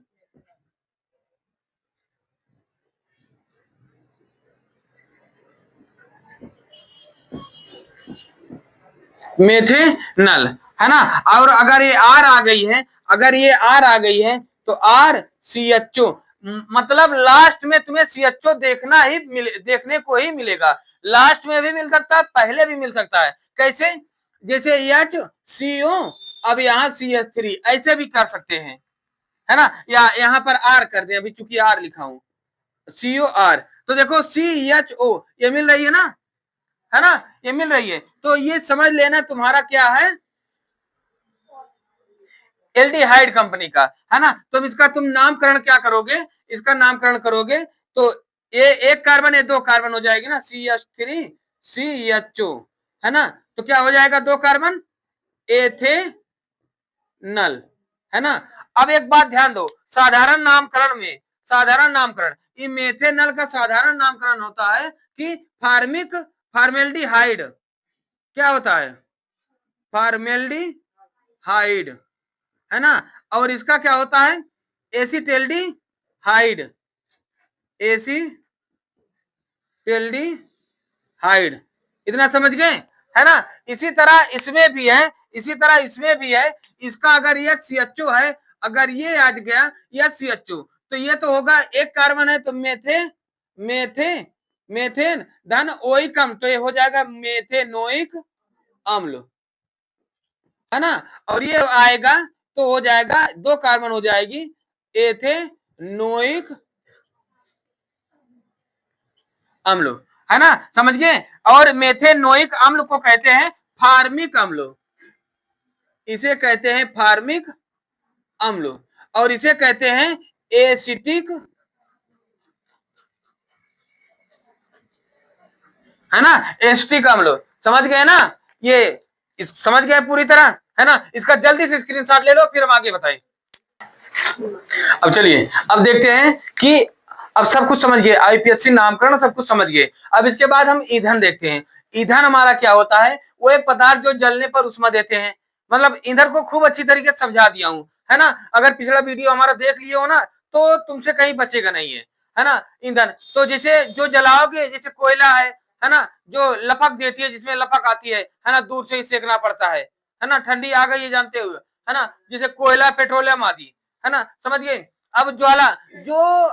S1: मेथेनल, है ना। और अगर ये आर आ गई है, अगर ये आर आ गई है तो RCHO, मतलब लास्ट में तुम्हें CHO देखने को ही मिलेगा, लास्ट में भी मिल सकता है, पहले भी मिल सकता है। कैसे, जैसे HCO, अब यहाँ CH3 ऐसे भी कर सकते हैं, है ना, या यहाँ पर R कर दे, अभी चूंकि R लिखा हूं, COR, तो देखो CHO ये मिल रही है ना, है ना, ये मिल रही है, तो ये समझ लेना तुम्हारा क्या है, एल्डिहाइड कंपनी का, है ना। तो इसका तुम नामकरण क्या करोगे, इसका नामकरण करोगे तो ये एक कार्बन है 2 कार्बन हो जाएगी ना, CH3 CHO, है ना। तो क्या हो जाएगा, 2 कार्बन एथेनल, है ना। अब एक बात ध्यान दो, साधारण नामकरण में, साधारण नामकरण ये मेथेनॉल का साधारण नामकरण होता है कि फॉर्मेल्डिहाइड क्या होता है, फॉर्मेल्डिहाइड, है ना। और इसका क्या होता है, एसिटेल्डिहाइड, एसिटेल्डिहाइड, इतना समझ गए, है ना। इसी तरह इसमें भी है, इसी तरह इसमें भी है। इसका अगर ये CHO है, अगर ये आ गया यह CHO, तो ये तो होगा एक कार्बन है तो मेथेन धन ओइक अम्ल, तो ये हो जाएगा मेथेनोइक अम्ल, है ना। और ये आएगा तो हो जाएगा 2 कार्बन हो जाएगी एथेनोइक अम्ल, है ना, समझ गए। और मेथेनोइक अम्ल को कहते हैं फार्मिक अम्ल, इसे कहते हैं फार्मिक अम्ल, और इसे कहते हैं एसिटिक, है ना, एसिटिक अम्ल, समझ गए ना। ये समझ गए पूरी तरह, है ना। इसका जल्दी से स्क्रीनशॉट ले लो, फिर हम आगे बताएं। अब चलिए अब देखते हैं कि अब सब कुछ समझ गए, आईपीएससी नामकरण सब कुछ समझ गए। अब इसके बाद हम ईंधन देखते हैं। ईंधन हमारा क्या होता है, वो एक पदार्थ जो जलने पर उष्मा देते हैं। मतलब ईंधन को खूब अच्छी तरीके से समझा दिया हूं, है ना। अगर पिछला वीडियो हमारा देख लिए हो ना, तो तुमसे कहीं बचेगा नहीं है ना। ईंधन तो जैसे जो जलाओगे, जैसे कोयला है ना, जो लपक देती है, जिसमें लपक आती है ना, दूर से ही सेकना पड़ता है ना, ठंडी आ गई है जानते हुए, है ना, जैसे कोयला पेट्रोलियम आदि, है ना, समझ गए। अब ज्वाला, जो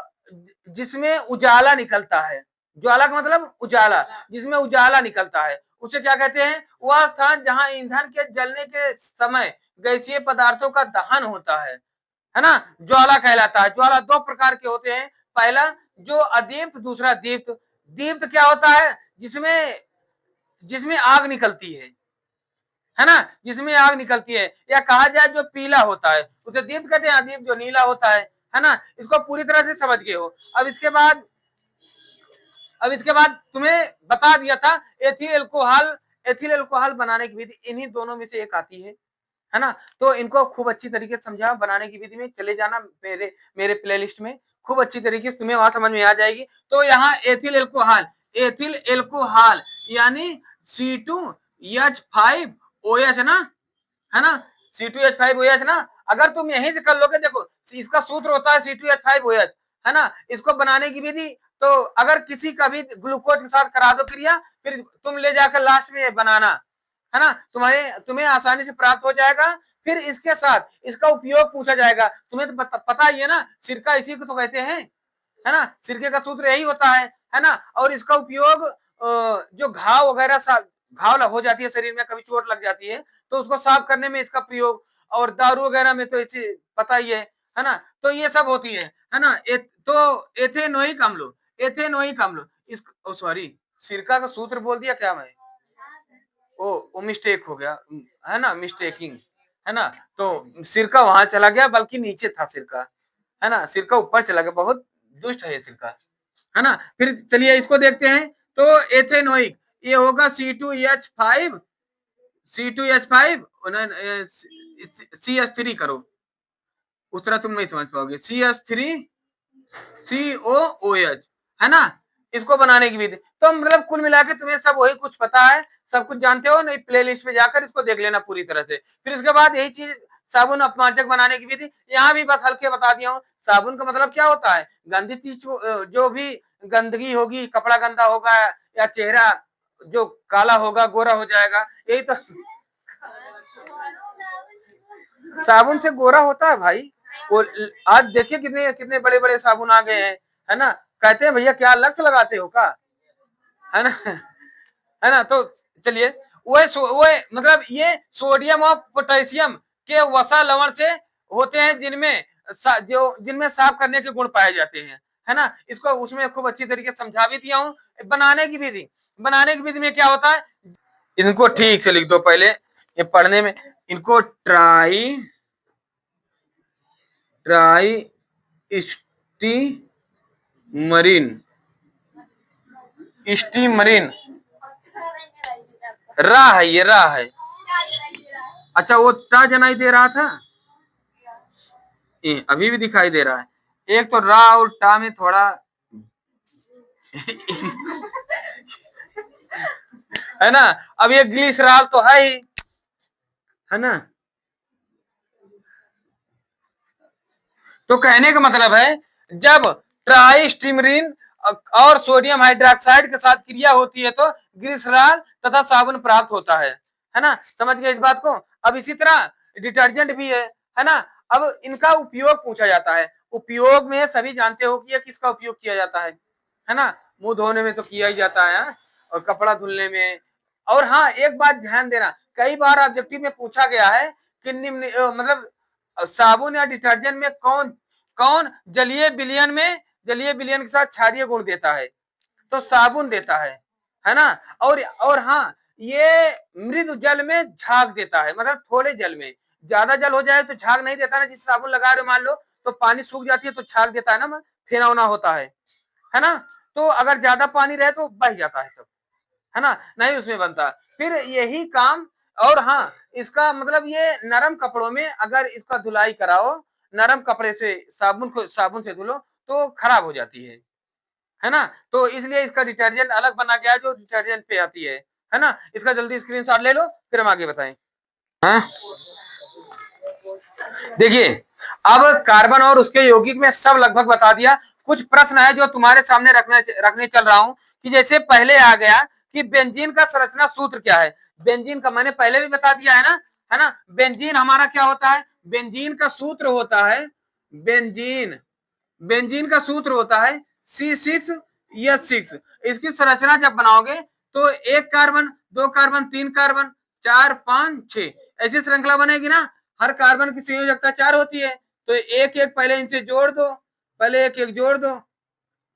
S1: जिसमें उजाला निकलता है, ज्वाला का मतलब उजाला, जिसमें उजाला निकलता है, उसे क्या कहते हैं, वह स्थान जहां ईंधन के जलने के समय गैसीय पदार्थों का दहन होता है ना, ज्वाला कहलाता है। ज्वाला 2 प्रकार के होते हैं, पहला जो अदीप्त, दूसरा दीप्त। दीप्त क्या होता है, जिसमें जिसमें आग निकलती है ना, जिसमें आग निकलती है, या कहा जाए जो पीला होता है उसे दीप्त कहते हैं, अदीप्त जो नीला होता है ना। इसको पूरी तरह से समझ गए हो। अब इसके बाद तुम्हें बता दिया था एथिल एल्कोहल बनाने की विधि इन्हीं दोनों में से एक आती है ना। तो इनको खूब अच्छी तरीके से समझा, बनाने की विधि में चले जाना मेरे प्लेलिस्ट में, खूब अच्छी तरीके से तुम्हें वहां समझ में आ जाएगी। तो यहाँ एथिल एल्कोहल यानी C2H5OH है ना, C2H5OH ना। अगर तुम यहीं से कर लोगे, देखो इसका सूत्र होता है C2H5OH, है ना। इसको बनाने की विधि, तो अगर किसी का भी ग्लूकोज के साथ करा दो क्रिया, फिर तुम ले जाकर लास्ट में बनाना, है ना, तुम्हें आसानी से प्राप्त हो जाएगा। फिर इसके साथ इसका उपयोग पूछा जाएगा। तुम्हें तो पता ही है ना, सिरका इसी को तो कहते हैं, है ना, सिरके का सूत्र यही होता है ना। और इसका उपयोग जो घाव वगैरह घाव हो जाती है शरीर में, कभी चोट लग जाती है, तो उसको साफ करने में इसका प्रयोग, और दारू वगैरह में तो इसे पता ही है ना। तो ये सब होती है ना। तो एथेनोइक अम्ल इस सॉरी, सिरका का सूत्र बोल दिया क्या मैं, वो मिस्टेक हो गया, है ना, मिस्टेकिंग, है ना। तो सिरका वहां चला गया, बल्कि नीचे था सिरका, है ना, सिरका ऊपर चला गया, बहुत दुष्ट है ये सिरका, है ना। फिर चलिए इसको देखते हैं। तो एथेनोइक ये होगा C2H5 CH3 करो, उस तरह तुम नहीं समझ पाओगे, CH3COOH, है ना। इसको बनाने की विधि, तो मतलब कुल मिला के तुम्हें सब वही कुछ पता है, सब कुछ जानते हो, नहीं प्ले लिस्ट में जाकर इसको देख लेना पूरी तरह से। फिर उसके बाद यही चीज साबुन अपमार्जक बनाने की विधि, यहाँ भी बस हल्के बता दिया हूँ। साबुन का मतलब क्या होता है, गंदी चीज जो भी गंदगी होगी, कपड़ा गंदा होगा, या चेहरा जो काला होगा, गोरा हो जाएगा, यही तो साबुन से गोरा होता है भाई। वो आज देखिए कितने कितने बड़े बड़े साबुन आ गए हैं, है ना। कहते हैं भैया क्या लक्ष्य लगाते हो का, है ना, है ना। तो चलिए, वो मतलब ये सोडियम और पोटेशियम के वसा लवण से होते हैं, जिनमें साफ करने के गुण पाए जाते हैं, है ना। इसको उसमें खूब अच्छी तरीके से समझा भी दिया हूँ। बनाने की विधि में क्या होता है, इनको ठीक से लिख दो पहले, ये पढ़ने में, इनको ट्राई स्टीमरीन रा है, ये रा है। अच्छा वो टा जनाई दे रहा था, अभी भी दिखाई दे रहा है। एक तो रा और टा में थोड़ा है ना। अब ये ग्लिसरॉल तो है ही, है ना। तो कहने का मतलब है जब ट्राइस्टीमरीन और सोडियम हाइड्रोक्साइड के साथ क्रिया होती है तो ग्लिसरॉल तथा साबुन प्राप्त होता है ना। समझ गए इस बात को। अब इसी तरह डिटर्जेंट भी है ना। अब इनका उपयोग पूछा जाता है। उपयोग में सभी जानते हो कि ये किसका उपयोग किया जाता है ना। मुंह धोने में तो किया ही जाता है, और कपड़ा धुलने में। और हाँ, एक बात ध्यान देना, कई बार ऑब्जेक्टिव में पूछा गया है कि निम्न मतलब साबुन या डिटर्जेंट में कौन कौन जलीय विलयन के साथ क्षारीय गुण देता है, तो साबुन देता है ना। और हाँ, ये मृदु जल में झाग देता है, मतलब थोड़े जल में। ज्यादा जल हो जाए तो झाग नहीं देता ना। जिस साबुन लगा रहे हो मान लो तो पानी सूख जाती है तो झाग देता है ना, फेना होना होता है ना। तो अगर ज्यादा पानी रहे तो बह जाता है सब, है ना, नहीं उसमें बनता। फिर यही काम, और हाँ, इसका मतलब ये नरम कपड़ों में अगर इसका धुलाई कराओ, नरम कपड़े से साबुन से धुलो तो खराब हो जाती है ना। तो इसलिए इसका डिटर्जेंट अलग बना गया जो डिटर्जेंट पे आती है ना। इसका जल्दी स्क्रीनशॉट ले लो, फिर हम आगे बताएं। हाँ, देखिए, अब कार्बन और उसके यौगिक में सब लगभग बता दिया। कुछ प्रश्न है जो तुम्हारे सामने रखने चल रहा हूं, कि जैसे पहले आ गया कि बेंजीन का संरचना सूत्र क्या है। बेंजीन का मैंने पहले भी बता दिया है ना। बेंजीन हमारा क्या होता है, बेंजीन का सूत्र होता है, बेंजीन बेंजीन का सूत्र होता है C6H6। इसकी संरचना जब बनाओगे तो एक कार्बन, दो कार्बन, तीन कार्बन, चार, पांच, छह, ऐसी श्रृंखला बनेगी ना। हर कार्बन की संयोजकता 4 होती है, तो एक एक पहले इनसे जोड़ दो, पहले एक एक जोड़ दो,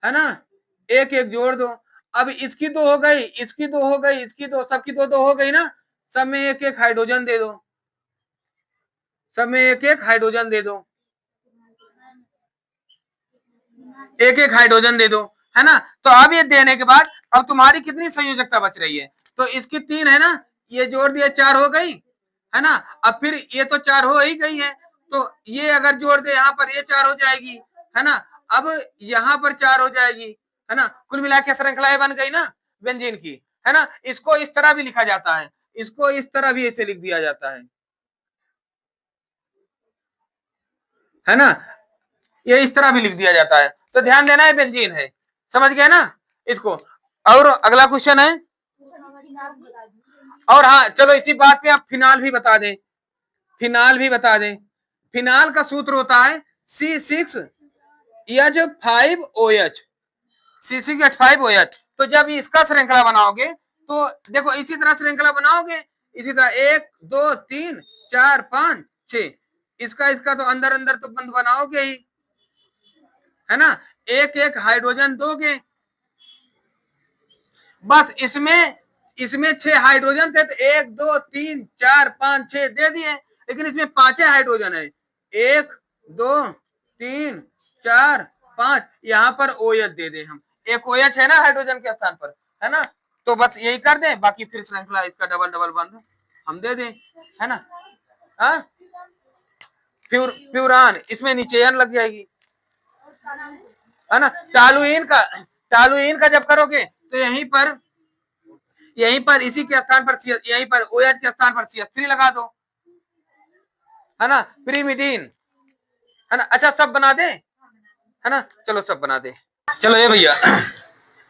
S1: है ना, एक एक जोड़ दो। अब इसकी 2 हो गई, इसकी 2 हो गई, इसकी 2, सबकी 2 हो गई ना। सब में एक एक हाइड्रोजन दे दो, सब में एक एक हाइड्रोजन दे दो, एक एक हाइड्रोजन दे दो, है ना। तो अब ये देने के बाद अब तुम्हारी कितनी संयोजकता बच रही है, तो इसकी 3 है ना, ये जोड़ दिया 4 हो गई, है ना। अब फिर ये तो 4 हो ही गई है, तो ये अगर जोड़ दे यहाँ पर ये 4 हो जाएगी, है ना। अब यहाँ पर 4 हो जाएगी, है ना। कुल मिला के श्रृंखलाएं बन गई ना बेंजीन की, है ना। इसको इस तरह भी लिखा जाता है, इसको इस तरह भी ऐसे लिख दिया जाता है ना। ये इस तरह भी लिख दिया जाता है, तो ध्यान देना है बेंजीन है। समझ गए ना इसको। और अगला क्वेश्चन है, और हाँ चलो इसी बात पे आप फिनाल भी बता दें, फिनाल भी बता दें। फिनाल का सूत्र होता है C6H5OH, C6H5OH। तो जब इसका श्रृंखला बनाओगे तो देखो इसी तरह श्रृंखला बनाओगे, इसी तरह 1 2 3 4 5 6, इसका इसका तो अंदर अंदर तो बंद बनाओगे ही, है ना। एक एक हाइड्रोजन दोगे, बस इसमें इसमें 6 हाइड्रोजन थे तो 1 2 3 4 5 6 दे दिए, लेकिन इसमें 5 हाइड्रोजन है, 1 2 3 4 5, यहाँ पर OH दे दे हम, एक OH है ना हाइड्रोजन के स्थान पर, है ना। तो बस यही कर दें, बाकी फिर श्रृंखला इसका डबल डबल बंद हम दे दें, है ना। हाँ, प्यूरान, इसमें नीचे एन लग जाएगी, है ना। टालुइन का जब करोगे तो यहीं पर इसी के स्थान पर यहीं पर OH के स्थान पर CH3 लगा दो, है ना। प्रीमिडीन, है ना। अच्छा सब बना दे, है ना, चलो सब बना दे। चलो ये भैया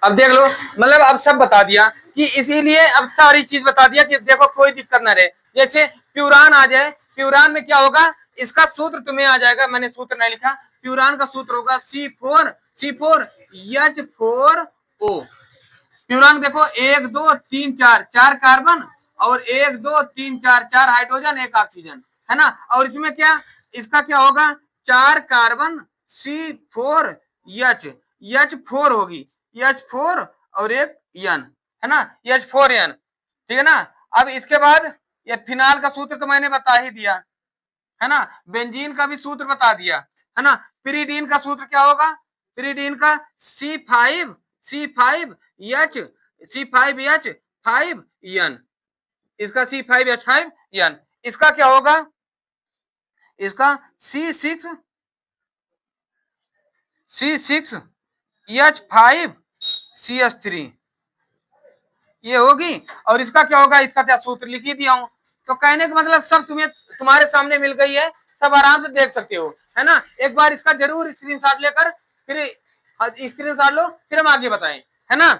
S1: अब देख लो, मतलब अब सब बता दिया कि इसीलिए अब सारी चीज बता दिया कि देखो कोई दिक्कत ना रहे। जैसे प्यूरान आ जाए, प्यूरान में क्या होगा, इसका सूत्र तुम्हें आ जाएगा, मैंने सूत्र नहीं लिखा। प्यूरान का सूत्र होगा C4H4O। प्यूरान देखो 1 2 3 4, 4 कार्बन और 1 2 3 4, 4 हाइड्रोजन, 1 ऑक्सीजन, है ना। और इसमें क्या, इसका क्या होगा, 4 कार्बन C4H4 होगी, H4 और एक N, है ना, H4N, ठीक है ना। अब इसके बाद ये फिनाल का सूत्र तो मैंने बता ही दिया, है ना। बेंजीन का भी सूत्र बता दिया, है ना। पिरीडीन का सूत्र क्या होगा, पिरीडीन का C5H5N, इसका C5H5N, इसका क्या होगा, इसका C6H5 CH3 ये होगी। और इसका क्या होगा, इसका क्या सूत्र लिख ही दिया हूं। तो कहने का मतलब सब तुम्हें तुम्हारे सामने मिल गई है, सब आराम से देख सकते हो, है ना। एक बार इसका जरूर स्क्रीनशॉट लेकर फिर स्क्रीनशॉट लो, फिर हम आगे बताएं, है ना।